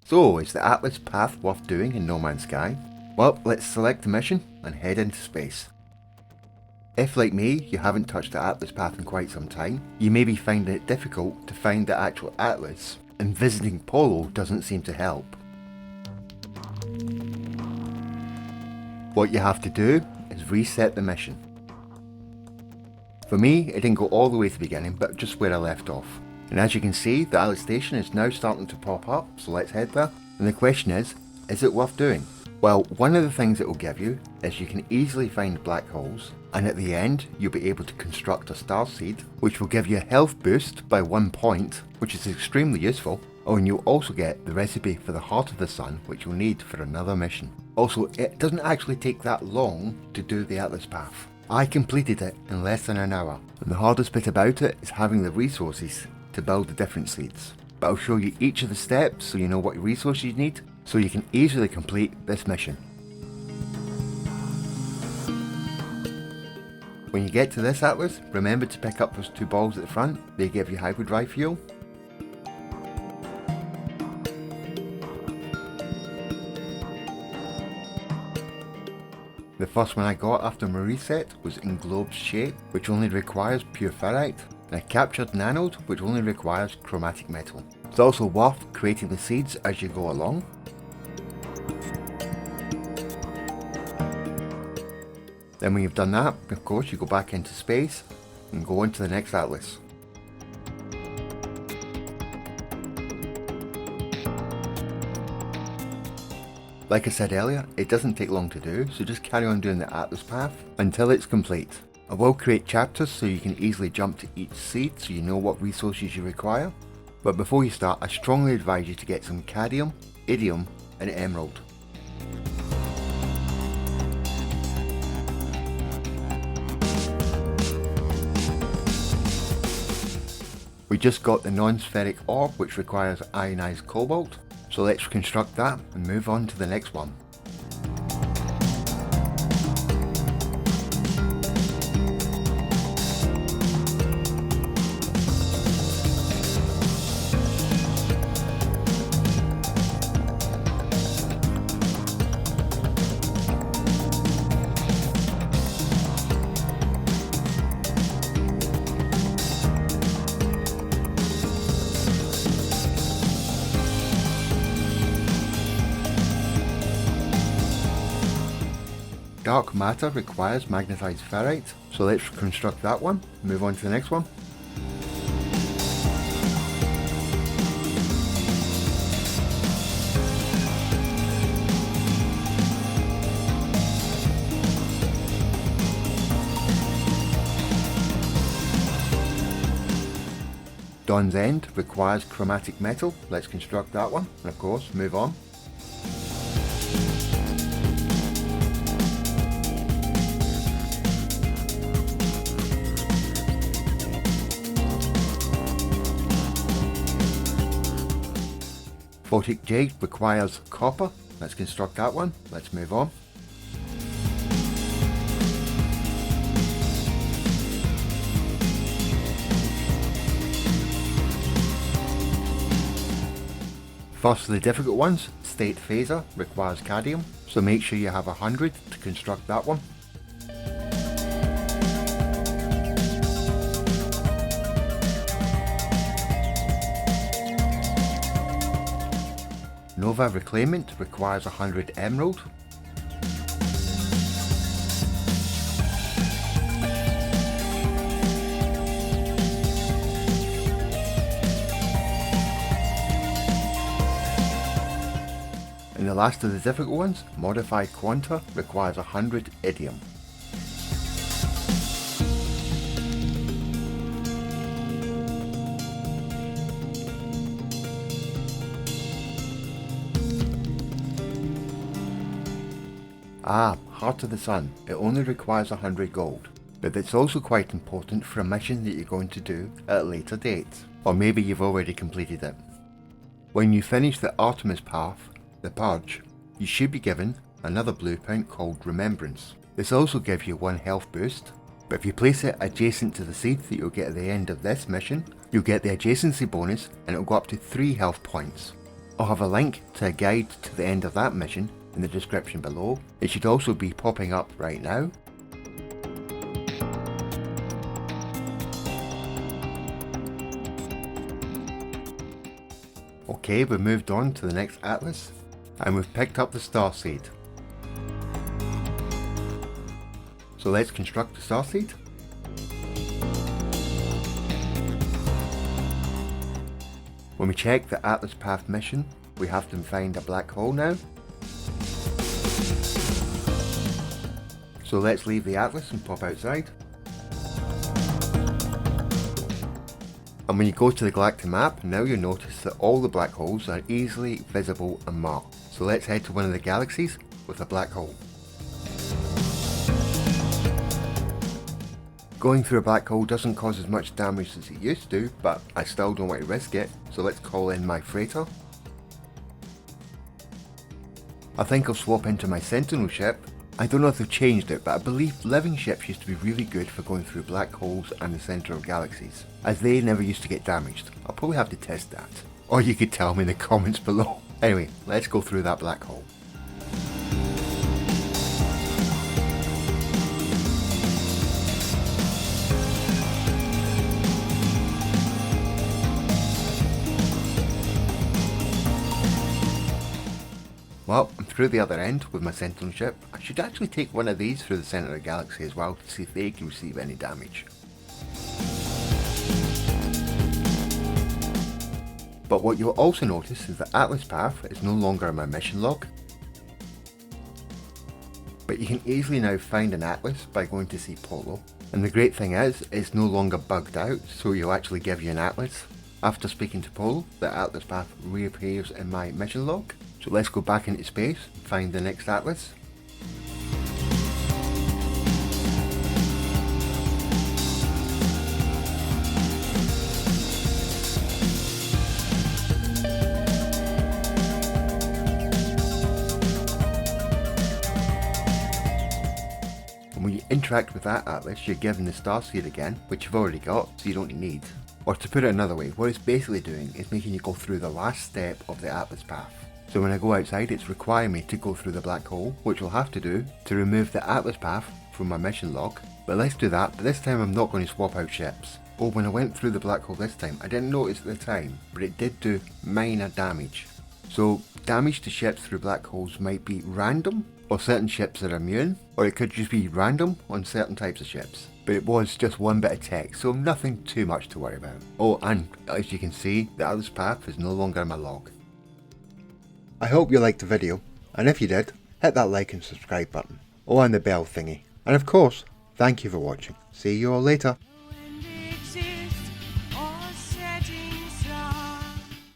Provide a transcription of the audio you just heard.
So, is the Atlas path worth doing in No Man's Sky? Well, let's select the mission and head into space. If, like me, you haven't touched the Atlas path in quite some time, you may be finding it difficult to find the actual Atlas, and visiting Polo doesn't seem to help. What you have to do is reset the mission. For me, it didn't go all the way to the beginning, but just where I left off. And as you can see, the Atlas station is now starting to pop up, so let's head there. And the question is it worth doing? Well, one of the things it will give you is you can easily find black holes, and at the end you'll be able to construct a star seed, which will give you a health boost by 1 point, which is extremely useful. Oh, and you'll also get the recipe for the Heart of the Sun, which you'll need for another mission. Also, it doesn't actually take that long to do the Atlas path. I completed it in less than an hour, and the hardest bit about it is having the resources to build the different seeds. But I'll show you each of the steps so you know what resources you need, so you can easily complete this mission. When you get to this Atlas, remember to pick up those 2 balls at the front. They give you hyperdrive fuel. The first one I got after my reset was Englobed shape, which only requires pure ferrite, and I captured Nanode, which only requires chromatic metal. It's also worth creating the seeds as you go along. Then when you've done that, of course, you go back into space and go into the next Atlas. Like I said earlier, it doesn't take long to do, so just carry on doing the Atlas path until it's complete. I will create chapters so you can easily jump to each seed so you know what resources you require. But before you start, I strongly advise you to get some cadmium, iridium and emerald. We just got the Noospheric Orb, which requires ionized cobalt, so let's construct that and move on to the next one. Dark matter requires magnetized ferrite, so let's construct that one, move on to the next one. Dawn's End requires chromatic metal, let's construct that one, and of course move on. Photic Jade requires copper, let's construct that one, let's move on. First of the difficult ones, State Phasure requires cadmium, so make sure you have 100 to construct that one. Novae Reclaimant requires 100 emerald. And the last of the difficult ones, Modified Quanta requires 100 iridium. Heart of the Sun, it only requires 100 gold, but it's also quite important for a mission that you're going to do at a later date, or maybe you've already completed it. When you finish the Artemis path, the Purge, you should be given another blueprint called Remembrance. This also gives you 1 health boost, but if you place it adjacent to the seed that you'll get at the end of this mission, you'll get the adjacency bonus and it'll go up to 3 health points. I'll have a link to a guide to the end of that mission in the description below. It should also be popping up right now. Okay, we've moved on to the next atlas and we've picked up the starseed. So let's construct the starseed. When we check the Atlas Path mission, we have to find a black hole now. So let's leave the atlas and pop outside. And when you go to the galactic map, now you'll notice that all the black holes are easily visible and marked. So let's head to one of the galaxies with a black hole. Going through a black hole doesn't cause as much damage as it used to, but I still don't want to risk it, so let's call in my freighter. I think I'll swap into my Sentinel ship. I don't know if they've changed it, but I believe living ships used to be really good for going through black holes and the centre of galaxies, as they never used to get damaged. I'll probably have to test that. Or you could tell me in the comments below. Anyway, let's go through that black hole. Well, I'm through the other end with my Sentinel ship. I should actually take one of these through the centre of the galaxy as well to see if they can receive any damage. But what you'll also notice is that Atlas Path is no longer in my mission log. But you can easily now find an atlas by going to see Polo. And the great thing is, it's no longer bugged out, so he'll actually give you an atlas. After speaking to Polo, the Atlas Path reappears in my mission log. So let's go back into space and find the next atlas. And when you interact with that atlas, you're given the starseed again, which you've already got, so you don't need. Or to put it another way, what it's basically doing is making you go through the last step of the Atlas Path. So when I go outside, it's requiring me to go through the black hole, which we'll have to do to remove the Atlas Path from my mission log. But let's do that, but this time I'm not going to swap out ships. Oh, when I went through the black hole this time, I didn't notice at the time, but it did do minor damage. So damage to ships through black holes might be random, or certain ships are immune, or it could just be random on certain types of ships. But it was just one bit of text, so nothing too much to worry about. Oh, and as you can see, the Atlas Path is no longer in my log. I hope you liked the video, and if you did, hit that like and subscribe button. Oh, and the bell thingy. And of course, thank you for watching. See you all later.